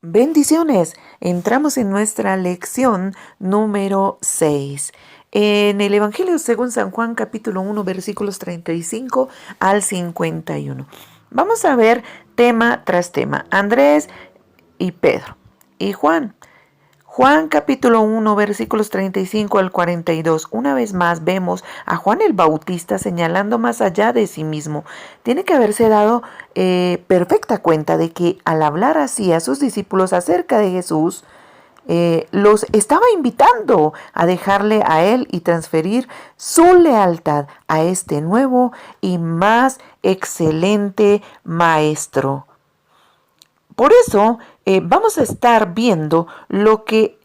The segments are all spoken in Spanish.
Bendiciones. Entramos en nuestra lección número 6. En el Evangelio según San Juan, capítulo 1, versículos 35 al 51. Vamos a ver tema tras tema. Andrés y Pedro y Juan. Juan capítulo 1 versículos 35 al 42. Una vez más vemos a Juan el Bautista señalando más allá de sí mismo. Tiene que haberse dado perfecta cuenta de que al hablar así a sus discípulos acerca de Jesús, los estaba invitando a dejarle a él y transferir su lealtad a este nuevo y más excelente maestro. Por eso vamos a estar viendo lo que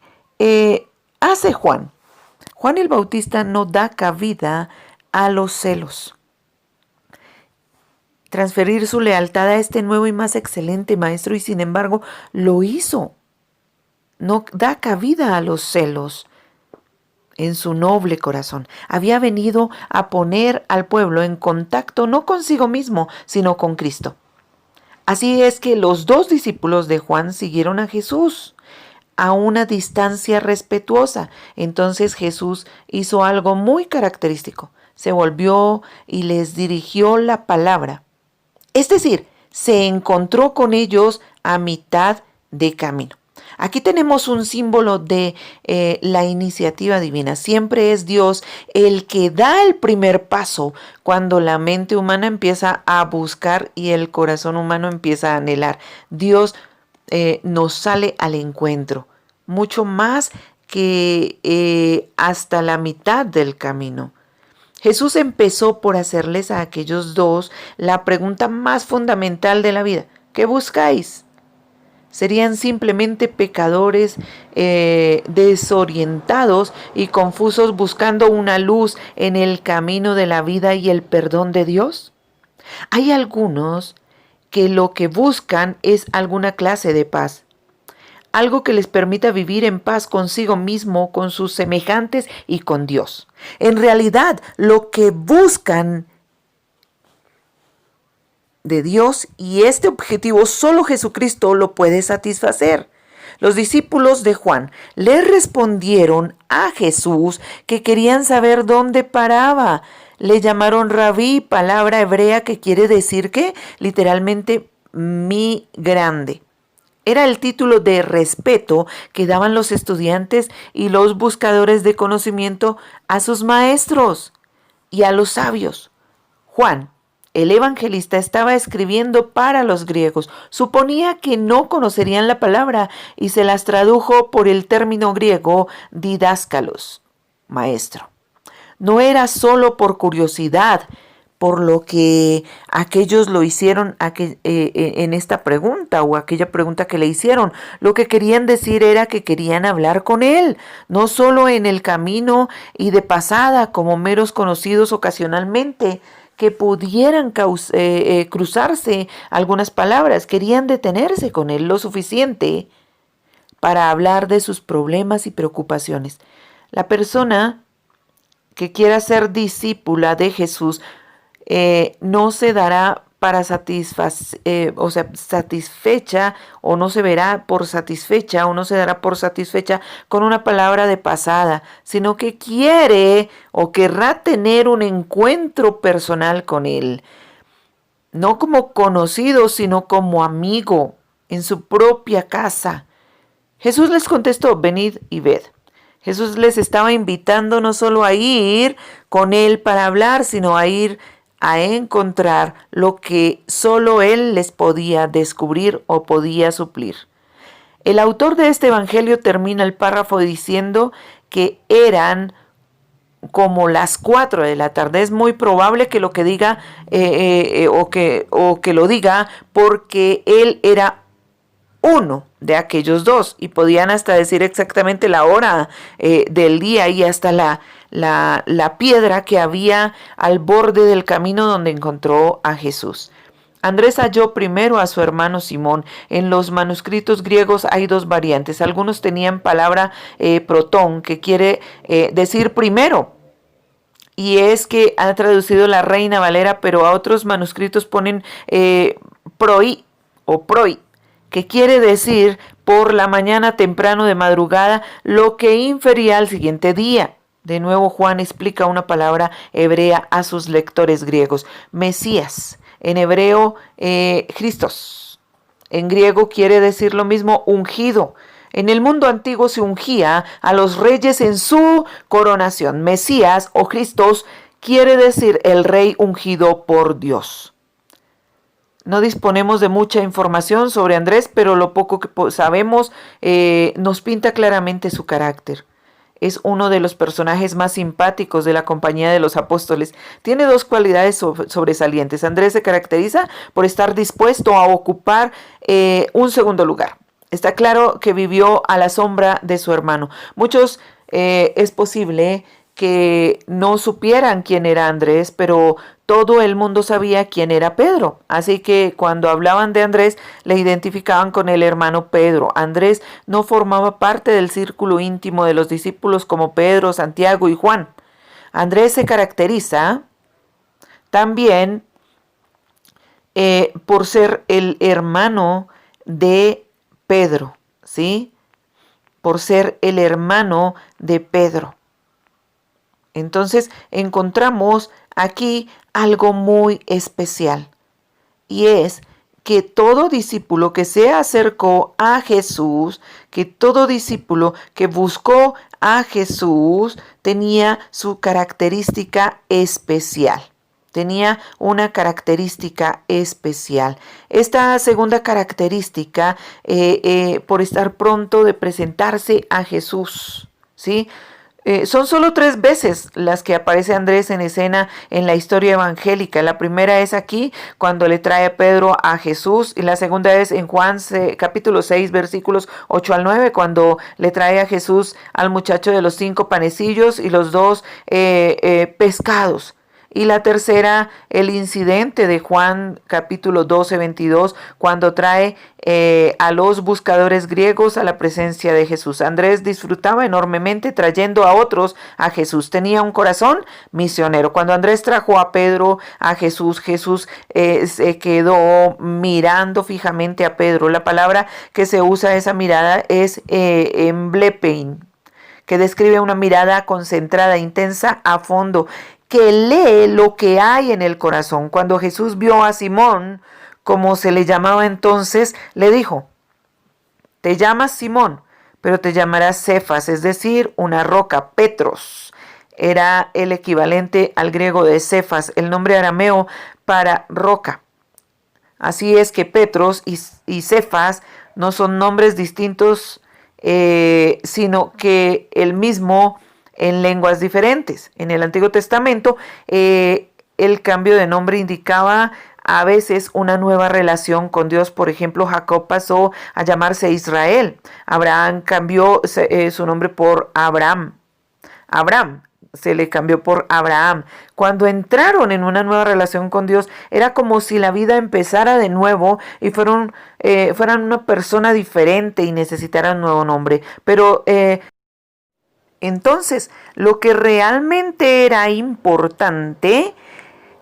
hace Juan. Juan el Bautista no da cabida a los celos. Transferir su lealtad a este nuevo y más excelente maestro, y sin embargo lo hizo. No da cabida a los celos en su noble corazón. Había venido a poner al pueblo en contacto no consigo mismo, sino con Cristo. Así es que los dos discípulos de Juan siguieron a Jesús a una distancia respetuosa. Entonces Jesús hizo algo muy característico. Se volvió y les dirigió la palabra. Es decir, se encontró con ellos a mitad de camino. Aquí tenemos un símbolo de la iniciativa divina. Siempre es Dios el que da el primer paso cuando la mente humana empieza a buscar y el corazón humano empieza a anhelar. Dios nos sale al encuentro, mucho más que hasta la mitad del camino. Jesús empezó por hacerles a aquellos dos la pregunta más fundamental de la vida. ¿Qué buscáis? Serían simplemente pecadores desorientados y confusos buscando una luz en el camino de la vida y el perdón de Dios. Hay algunos que lo que buscan es alguna clase de paz, algo que les permita vivir en paz consigo mismo, con sus semejantes y con Dios. En realidad, lo que buscan de Dios, y este objetivo solo Jesucristo lo puede satisfacer. Los discípulos de Juan le respondieron a Jesús que querían saber dónde paraba. Le llamaron rabí, palabra hebrea que quiere decir que literalmente mi grande. Era el título de respeto que daban los estudiantes y los buscadores de conocimiento a sus maestros y a los sabios. Juan, el evangelista, estaba escribiendo para los griegos. Suponía que no conocerían la palabra y se las tradujo por el término griego didáscalos, maestro. No era solo por curiosidad, por lo que aquellos lo hicieron en esta pregunta o aquella pregunta que le hicieron. Lo que querían decir era que querían hablar con él, no solo en el camino y de pasada como meros conocidos ocasionalmente, que pudieran cruzarse algunas palabras. Querían detenerse con él lo suficiente para hablar de sus problemas y preocupaciones. La persona que quiera ser discípula de Jesús no se dará para satisfecha, o no se verá por satisfecha, o no se dará por satisfecha con una palabra de pasada, sino que quiere o querrá tener un encuentro personal con él, no como conocido, sino como amigo, en su propia casa. Jesús les contestó: venid y ved. Jesús les estaba invitando no solo a ir con él para hablar, sino a ir a encontrar lo que solo él les podía descubrir o podía suplir. El autor de este evangelio termina el párrafo diciendo que eran como las 4 de la tarde. Es muy probable que lo que diga o que lo diga porque él era uno de aquellos dos y podían hasta decir exactamente la hora del día y hasta la piedra que había al borde del camino donde encontró a Jesús. Andrés halló primero a su hermano Simón. En los manuscritos griegos hay dos variantes. Algunos tenían palabra protón, que quiere decir primero. Y es que ha traducido la Reina Valera, pero a otros manuscritos ponen proi o proi, que quiere decir por la mañana temprano de madrugada, lo que infería al siguiente día. De nuevo Juan explica una palabra hebrea a sus lectores griegos. Mesías, en hebreo Christos. En griego quiere decir lo mismo, ungido. En el mundo antiguo se ungía a los reyes en su coronación. Mesías o Christos quiere decir el rey ungido por Dios. No disponemos de mucha información sobre Andrés, pero lo poco que sabemos nos pinta claramente su carácter. Es uno de los personajes más simpáticos de la compañía de los apóstoles. Tiene dos cualidades sobresalientes. Andrés se caracteriza por estar dispuesto a ocupar un segundo lugar. Está claro que vivió a la sombra de su hermano. Muchos es posible que no supieran quién era Andrés, pero todo el mundo sabía quién era Pedro. Así que cuando hablaban de Andrés, le identificaban con el hermano Pedro. Andrés no formaba parte del círculo íntimo de los discípulos como Pedro, Santiago y Juan. Andrés se caracteriza también por ser el hermano de Pedro, ¿sí? Por ser el hermano de Pedro. Entonces encontramos aquí algo muy especial, y es que todo discípulo que se acercó a Jesús, que todo discípulo que buscó a Jesús tenía su característica especial. Tenía una característica especial. Esta segunda característica, por estar pronto de presentarse a Jesús, ¿sí? Son solo 3 veces las que aparece Andrés en escena en la historia evangélica. La primera es aquí, cuando le trae a Pedro a Jesús, y la segunda es en Juan capítulo 6, versículos 8 al 9, cuando le trae a Jesús al muchacho de los 5 panecillos y los 2 pescados. Y la tercera, el incidente de Juan capítulo 12, 22, cuando trae a los buscadores griegos a la presencia de Jesús. Andrés disfrutaba enormemente trayendo a otros a Jesús. Tenía un corazón misionero. Cuando Andrés trajo a Pedro a Jesús, Jesús se quedó mirando fijamente a Pedro. La palabra que se usa esa mirada es emblepein, que describe una mirada concentrada, intensa, a fondo, que lee lo que hay en el corazón. Cuando Jesús vio a Simón, como se le llamaba entonces, le dijo: te llamas Simón, pero te llamarás Cefas, es decir, una roca. Petros era el equivalente al griego de Cefas, el nombre arameo para roca. Así es que Petros y Cefas no son nombres distintos, sino que el mismo en lenguas diferentes. En el Antiguo Testamento, el cambio de nombre indicaba a veces una nueva relación con Dios. Por ejemplo, Jacob pasó a llamarse Israel. Abraham cambió su nombre por Abraham. Abraham se le cambió por Abraham. Cuando entraron en una nueva relación con Dios, era como si la vida empezara de nuevo y fueran una persona diferente y necesitaran un nuevo nombre. Pero entonces, lo que realmente era importante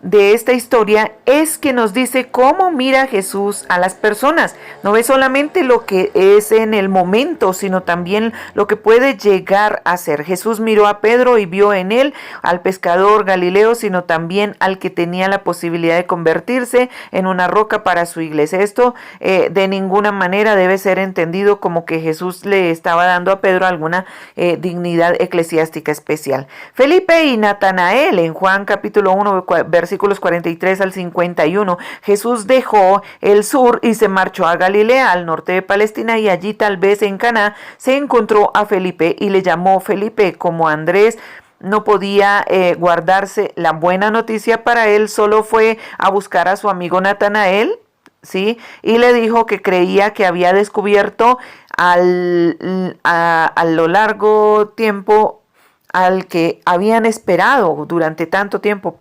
de esta historia es que nos dice cómo mira Jesús a las personas. No ve solamente lo que es en el momento, sino también lo que puede llegar a ser. Jesús miró a Pedro y vio en él al pescador Galileo, sino también al que tenía la posibilidad de convertirse en una roca para su iglesia. Esto de ninguna manera debe ser entendido como que Jesús le estaba dando a Pedro alguna dignidad eclesiástica especial. Felipe y Natanael, en Juan capítulo 1, versículos 43 al 51, Jesús dejó el sur y se marchó a Galilea, al norte de Palestina, y allí, tal vez en Caná, se encontró a Felipe y le llamó Felipe. Como Andrés no podía guardarse la buena noticia para él, solo fue a buscar a su amigo Natanael, ¿sí? Y le dijo que creía que había descubierto a lo largo tiempo al que habían esperado durante tanto tiempo,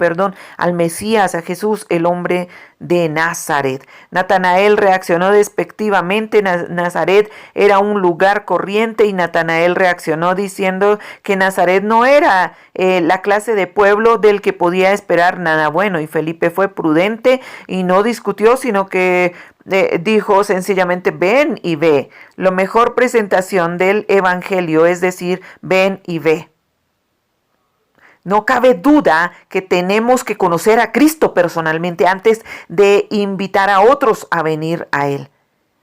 al Mesías, a Jesús, el hombre de Nazaret. Natanael reaccionó despectivamente. Nazaret era un lugar corriente y Natanael reaccionó diciendo que Nazaret no era la clase de pueblo del que podía esperar nada bueno. Y Felipe fue prudente y no discutió, sino que dijo sencillamente: ven y ve. La mejor presentación del evangelio es decir: ven y ve. No cabe duda que tenemos que conocer a Cristo personalmente antes de invitar a otros a venir a Él.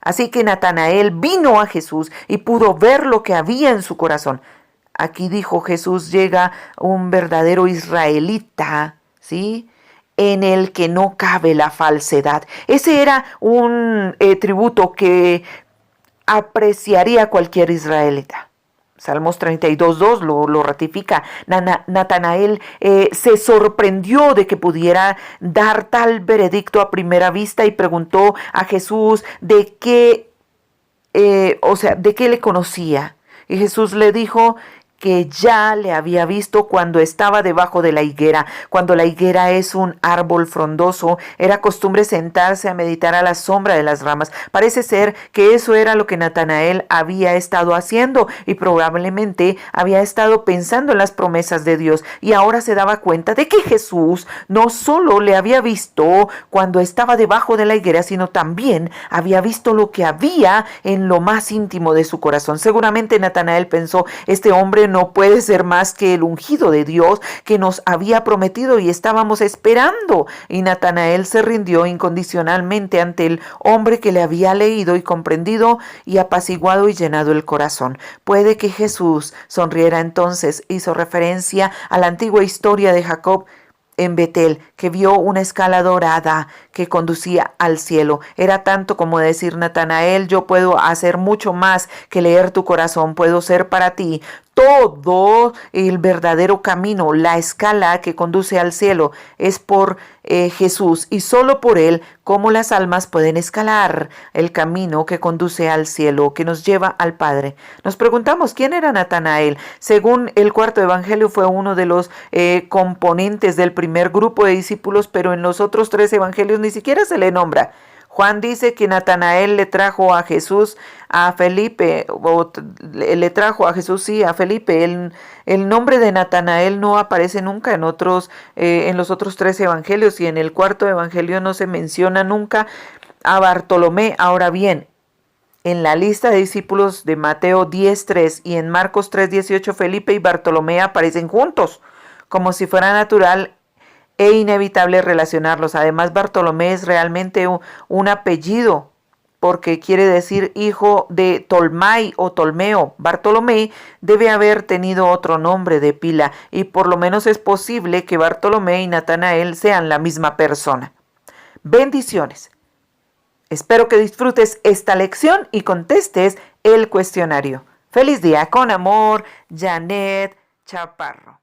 Así que Natanael vino a Jesús y pudo ver lo que había en su corazón. Aquí dijo Jesús: llega un verdadero israelita, ¿sí?, en el que no cabe la falsedad. Ese era un tributo que apreciaría cualquier israelita. Salmos 32:2 lo ratifica. Natanael se sorprendió de que pudiera dar tal veredicto a primera vista y preguntó a Jesús de qué le conocía. Y Jesús le dijo que ya le había visto cuando estaba debajo de la higuera. Cuando la higuera es un árbol frondoso, era costumbre sentarse a meditar a la sombra de las ramas. Parece ser que eso era lo que Natanael había estado haciendo y probablemente había estado pensando en las promesas de Dios, y ahora se daba cuenta de que Jesús no solo le había visto cuando estaba debajo de la higuera, sino también había visto lo que había en lo más íntimo de su corazón. Seguramente Natanael pensó: este hombre no puede ser más que el ungido de Dios que nos había prometido y estábamos esperando. Y Natanael se rindió incondicionalmente ante el hombre que le había leído y comprendido y apaciguado y llenado el corazón. Puede que Jesús sonriera entonces. Hizo referencia a la antigua historia de Jacob en Betel, que vio una escala dorada que conducía al cielo. Era tanto como decir: Natanael, yo puedo hacer mucho más que leer tu corazón. Puedo ser para ti todo el verdadero camino. La escala que conduce al cielo es por Jesús, y solo por Él cómo las almas pueden escalar el camino que conduce al cielo, que nos lleva al Padre. Nos preguntamos: ¿quién era Natanael? Según el cuarto evangelio, fue uno de los componentes del primer grupo de discípulos, pero en los otros 3 evangelios ni siquiera se le nombra. Juan dice que Natanael le trajo a Jesús a Felipe, a Felipe. El nombre de Natanael no aparece nunca en los otros 3 evangelios, y en el cuarto evangelio no se menciona nunca a Bartolomé. Ahora bien, en la lista de discípulos de Mateo 10:3 y en Marcos 3:18, Felipe y Bartolomé aparecen juntos, como si fuera natural e inevitable relacionarlos. Además, Bartolomé es realmente un apellido, porque quiere decir hijo de Tolmai o Tolmeo. Bartolomé debe haber tenido otro nombre de pila, y por lo menos es posible que Bartolomé y Natanael sean la misma persona. Bendiciones. Espero que disfrutes esta lección y contestes el cuestionario. Feliz día. Con amor, Janet Chaparro.